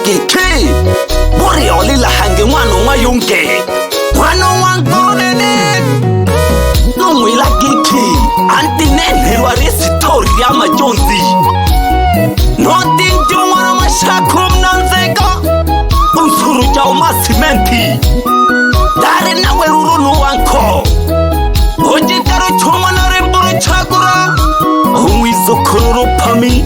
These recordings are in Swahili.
giki buri olila hange mwana wa yunge mwana wa ngorene Nungwila giki anti nene warisi tori ya majonzi Noti njumara mashakum nanzeka Unsuru jao masimenti Dari na werurunu wanko Ojitaru chuma na rimburu chakura Huizo kururu pami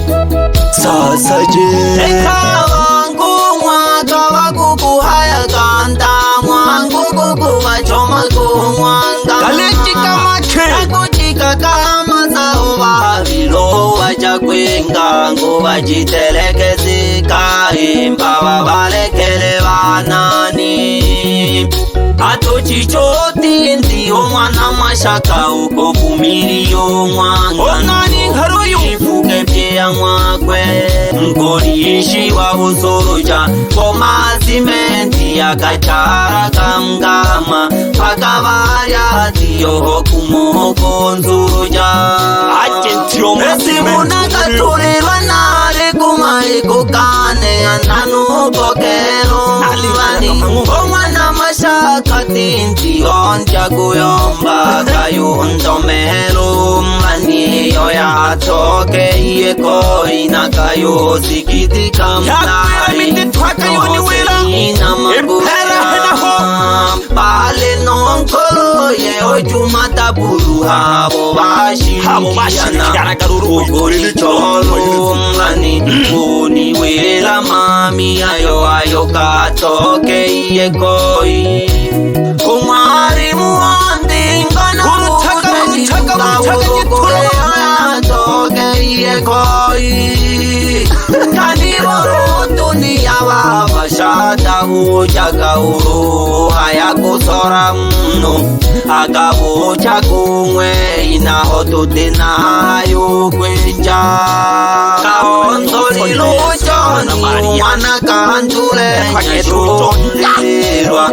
Sasa je Eka wangu mwaka wakuku haya kanda Mwangu kuku wachoma kumwanga Kalechika mache Kakuchika kama saoba Vilo wacha kwenga Ngo wajitelekezi Kaimba wabalekele wanani Ato chichoti ndiyo mwana mashaka uko kumiliyo mwanga Onani haruyu Ifuke pia mwakwe Mkorishi wa usoroja Koma simenti ya kachara kamgama Pakavarya tiyo kumoko nzuruja Ajentio Esimuna katurirwa nare kumaiko kane Ananu pokero Nalivani Omwana mashaka tinti onja kuyomba Kayundo melo Mani yoya toke iye koina Kayo sikitika mlai Ina mabuya Pale nonkolo ye ojumata buru Habo bashirikiana Ukoli cholo mlani Uni wela mami ayo katoke iye koi Kumari muandi ngana Toke iye koi Kaniboro dunia wabashata ujaga uru Haya kusora mno Akabucha kumwe Inahotu tena yukwenja Kaonzoli luchoni Wana kanjule Nyeshulirwa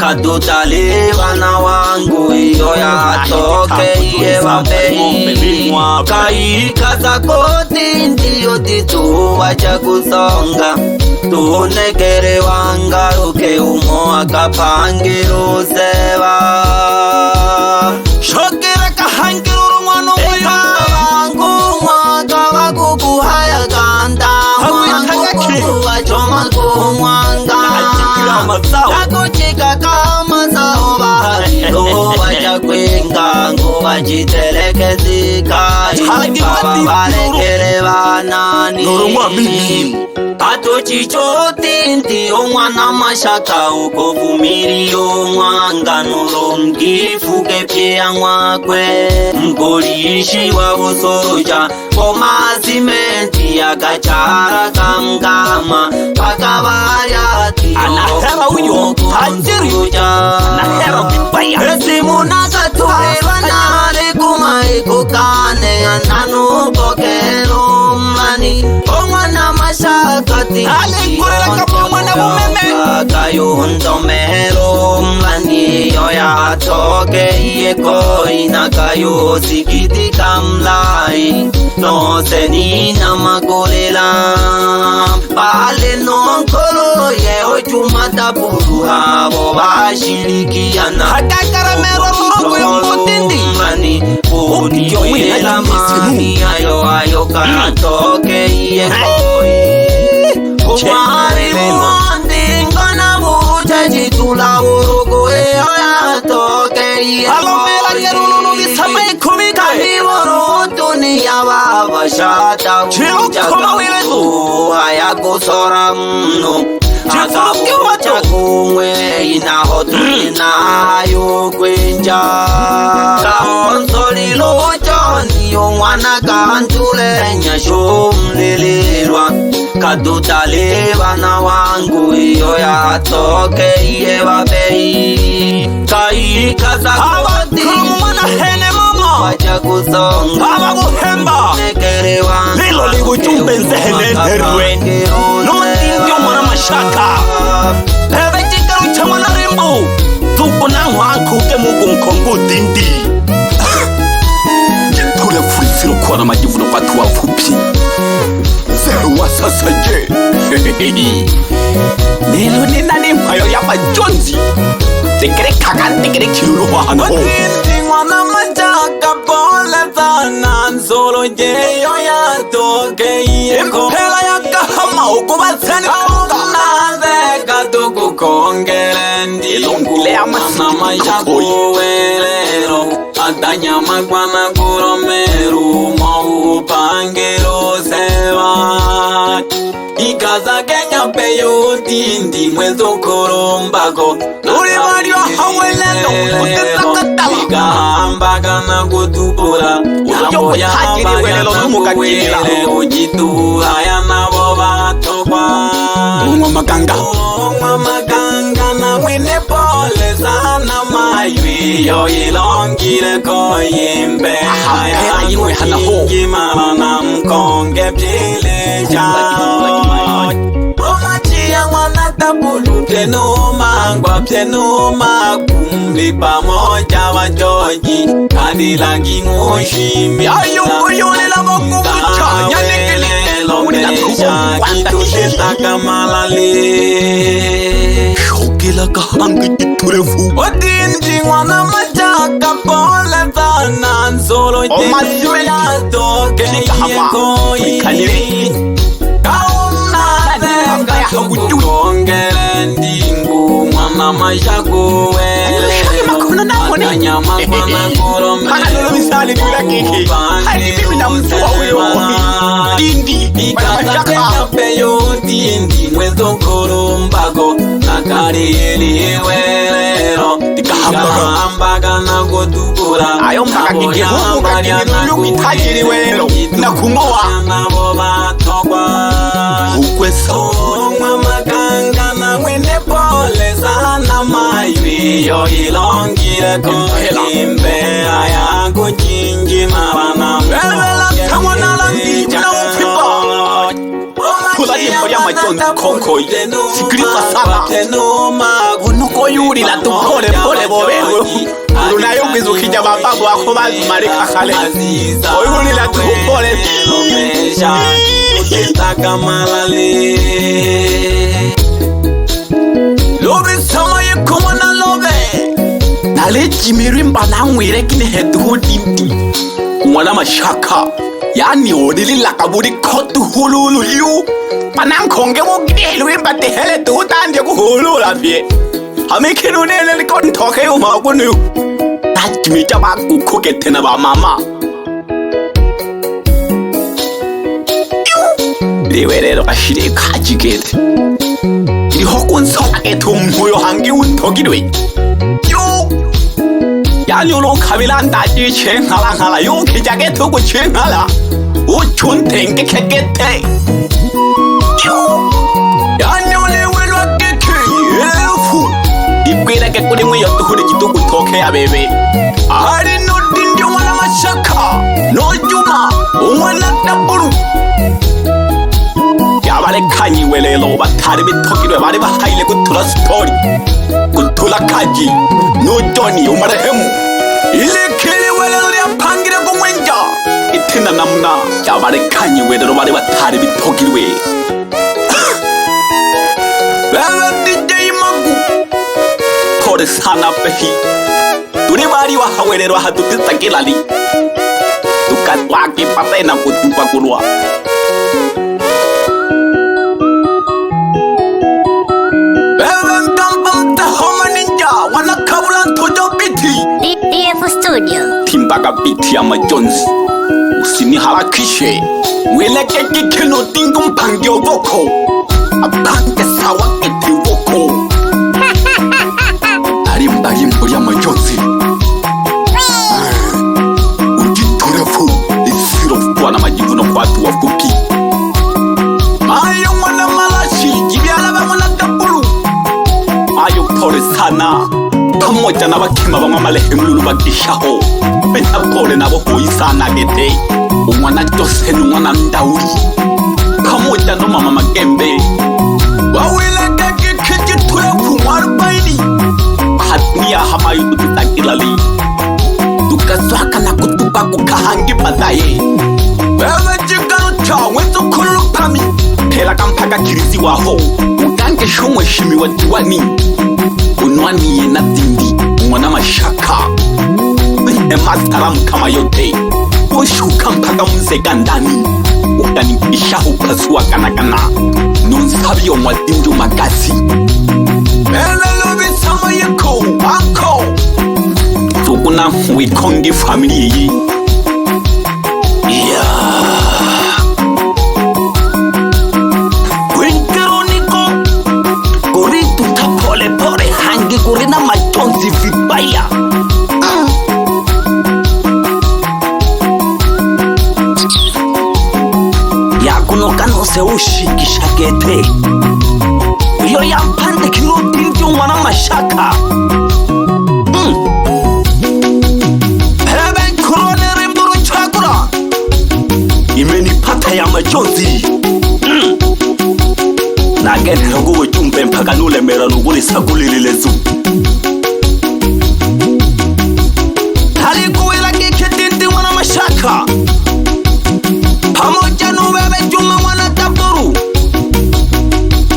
Kadutali wana wangu Iyo ya toke iye wapei Kaika koti ndiyo titu wacha kusonga Tunekere wangaruke umo akapangiru sewa Shokera kahangiruru mwano Eka wangu mwaka wakuku haya kanda Mwangu kuku wachoma kumwanga Kakuchika kama sao bahari Ngo wacha kwenga Ngo wajitelekezi Kai Babalekele wanani Norumwa mimi Ato chichoti ndiyo mwana mashaka uko vumiriyo mwanga nuro mgifuke pia mwakwe Mkorishi wa usoroja Koma simenti ya kachara kamgama Pakavarya tiyo Anahera uyo tajiri Anahera vibaya Esimu nakatuliwa nare kumaiko kane Ananu pokero mlani Omwana mashaka Alikurela kama mwana umeme Kayundo mero mlani Yoya toke iye koina Kayo sikitika mlai No senina makolela Pale nonkolo ye ojumata buru Habo bashirikiana Hakakara mero murongo yombutindi Mlani Uni wela mami ayo kanatoke iye koi Kumari muandi ngana bucha jitula urugu Eya toke iye koi Alomela nyerunu visama ikumika Kaniboro dunia wabashata Chilukoma wile Haya kusora mno Akabucha kumwe Inahotu inayo kwenja Kaonsoli luchoni Yungwana kanjule Nyasho mlilirwa Kadutale wana wangu Iyo ya toke iye wabei Kaika za koti Kumwana hene mama Wacha kusonga Baba buhemba Nekere wangu Lilo liguchumbe nzehene nderwe Noti ndio mwana mashaka Bebe chikaru cha mwana rimbu Tupo na wankuke mugu mkongo dindi Tule furisiro kwa na majivu na watu wafupi Zewa sasa je Nelo nina ni mayo ya majonzi tekere kakan tekere kiruwa hano Wana majaka pole sana Nsolo jeyo ya toke yeko Hela ya kahama ukubaseni Unazeka tuku kongele Ndilungu Mana majaku welero Atanya magwana kuromeru Mau pangero sewa Ikaza Kenya peyo tindi mwezo korombako Uri wari wa hawelelo Utetakatala Ikahambaka na kutupura Uyo kutajiri welelo numukakirila Ujitura ya nabo batokwa Unwa maganga Unwa maganga na wine pole sana maywi Yo ilongile koyimbe Hela yiwe hana ho Jimara na mkonge pile chao Omachia wana tabulu Pleno mangwa pleno magumbi pamoja wajoji Kadilangi ngoshimi Ayunguyolela mokubucha Nyanekele Unila tuhu Kitutaka malale Shokila kahangi jiturefu Odinji wana majaka pole sana Nsolo Omasiwe ya toke yeko yi Kongele ndingu mwana majaku Matanya makwana kurome misali bila kiki Hadi mimi na mtu wa uyo Dindi Ikataka peyo dindi Mwezo korombago Nakari eliwelero Ikahambaga na kutubura Ayo mpaka kiki huku kakini Tajiri welelo Na kumoa Nabo batokwa Ukweso Mwa maganga na wene pole sana maywi Yo ilongile kohimbe Aya kuchinji marana Wewela kama nalangi Muna ufipa Kula jimbo ya majonzi konkoi Sikiripa sana Unuko yuri la tupole pole bobewe Unayugizu kija mababu wako marika khale Oyuri la tupole Utaka malale Lobe sama ye kuma na lobe Nale jimirimba na mwire kine hedu dimdi Mwana mashaka Yani odili lakaburi kotu hululu yu Panang konge mo gini heluimba te hele tu tanje ku hulu la fie Hame kinu nene li kon toke yu ma kunu yu Tajmi jaba kukuke tena ba mama Liwerero ashire kaji gete Iri hokun sola getu mhuyo hangi untogirwe Yu Yani ulo kabila andaji chen hala yu kijage tuku chen hala Uchun tenge kekete Yu Yani ule welwa keke yefu Ikwira ke kuri mwe yotuhuri jituku toke ya bebe Ari no dindio mwana mashaka No juma umwana taburu Yabale kanyi welelo batari bitokirwe bari bahaile gutura story Gutula kaji No Johnny umarehemu Ile kili welelo ya pangire kumwenja Itina namna Yabale kanyi welelo bari batari bitokirwe Wewe DJ Magu Pole sana pehi Turi bari wa hawelelo hatutita kilali Tukatwaki patena kutupa kulwa DF Studio Timbaka biti ya majonzi Usini harakishe Mweleke kikino tingu mpange ovoko Apange sawa kiti woko Arimba rimbo ya majonzi Ujiturefu Isiro fuwa na majivuno kwa watu wafupi Ayo mwana malashi Jibiala mwana tabulu Ayo pole sana Pamoja na bakima bamwe amalehemululu bakishaho Bena pole nabo hoisana gete Umwana jose n'umwana ndauri Pamoja no mama magembe Wawila keki kiki turefu mwarubaini Hatuya hamayu tutakilali Tukazwaka na kutupa kukahangi badaye Wewe jikano chawwe tukulu pami phela ka mpaka kirisi wa ho utanke shomwe shimi wa diwani unwani na dindi mwana mashaka emataram kama yote oshuka mpaka mzeka ndani ukani ishahu pasua kanakana nunsabi omwa dindu magasi elelo bisama yeko ako tukuna wikongi family kurina majonzi vibaya yakunokano se ushikishagete iyo yampande kiroti ndio mwana mashaka hebe kuronere mburu chakura imenipata ya majonzi nagenera ngo wejumbe mpaka nulemera nuguri sagulililezu halikuwila kiketindi mwana mashaka pamoja nubebe juma mwana taburu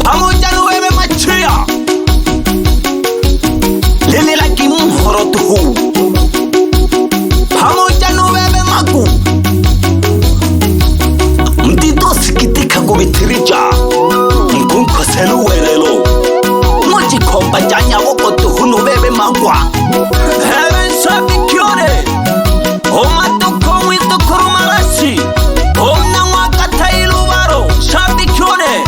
pamoja nubebe machia lili laki mhorotu huu pamoja nubebe magu mtito sikitika kubitirija mkunko selu werelo moji komba janya woko tuhunu bebe magwa heaven sabi kiore omatuko wito kurumarashi omna wakata ilu baro sabi kiore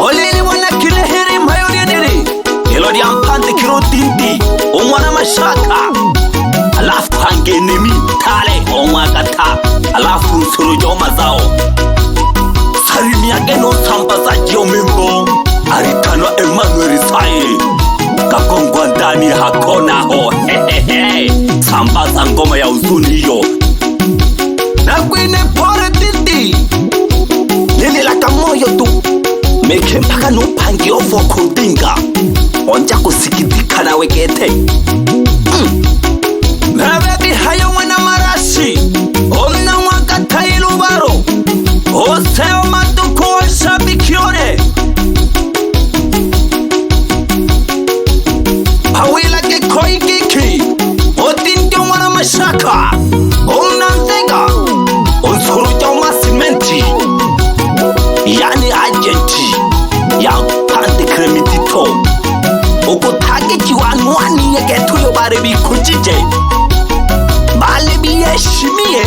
olili wana kile hiri mayori niri ilo di ampante kiro tindi omwana mashaka alafu hange nemi tale omwakata alafu nsuru joma zao Sarimi yake no sambaza jio mimbo Aritano Emmanuel Sae Kakongwa ndani hakona ho Sambaza ngoma ya uzuni hiyo Na kwine pore titi Lili laka moyo tu Meke mpaka nupangi ofo kudinga Onja kusikitika na wekete Mebebi hayo mwana marashi Omna wakata ilubaro Oseo matuko shabikione Awila ke koi kiki Otindio mwana mashaka Onantega Onsuru joma simenti Yani agenti Ya pande kremitito Okotage jiwa nwani yeke tuyo barebi kujije Balebi yeshimie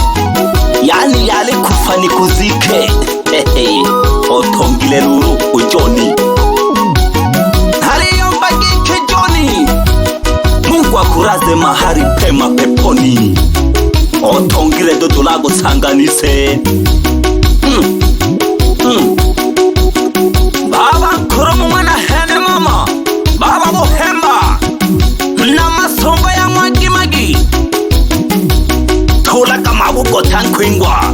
Yani yale kufani kuzike Otongile luru ujoni Haliomba gike joni Mungu akuraze mahari pema peponi Otongile dodolago sanganise Baba kurumu mwana hene mama Baba muhemba Na masomba ya magi magi Tola kama wuko tankwingwa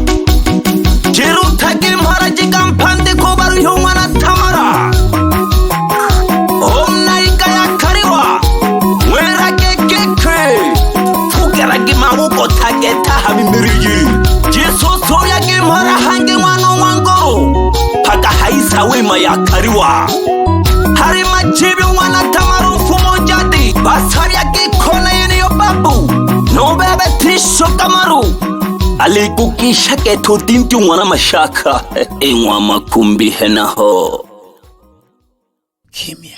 Jiru tagi mharaji kampande kobaru yungwana tamara Omna ika ya kariwa Mwera kekeke Fugera gima wuko tageta hamimiriji Jisoso ya gimhara hangi wano wangoro Paka haisa wima ya kariwa Harima jibi wana tamaru fumo jadi Basari ya gikona yeni yo babu No bebe tisho kamaru Alikukisha keto dinti mwana mashaka Ewa makumbi henaho Kimia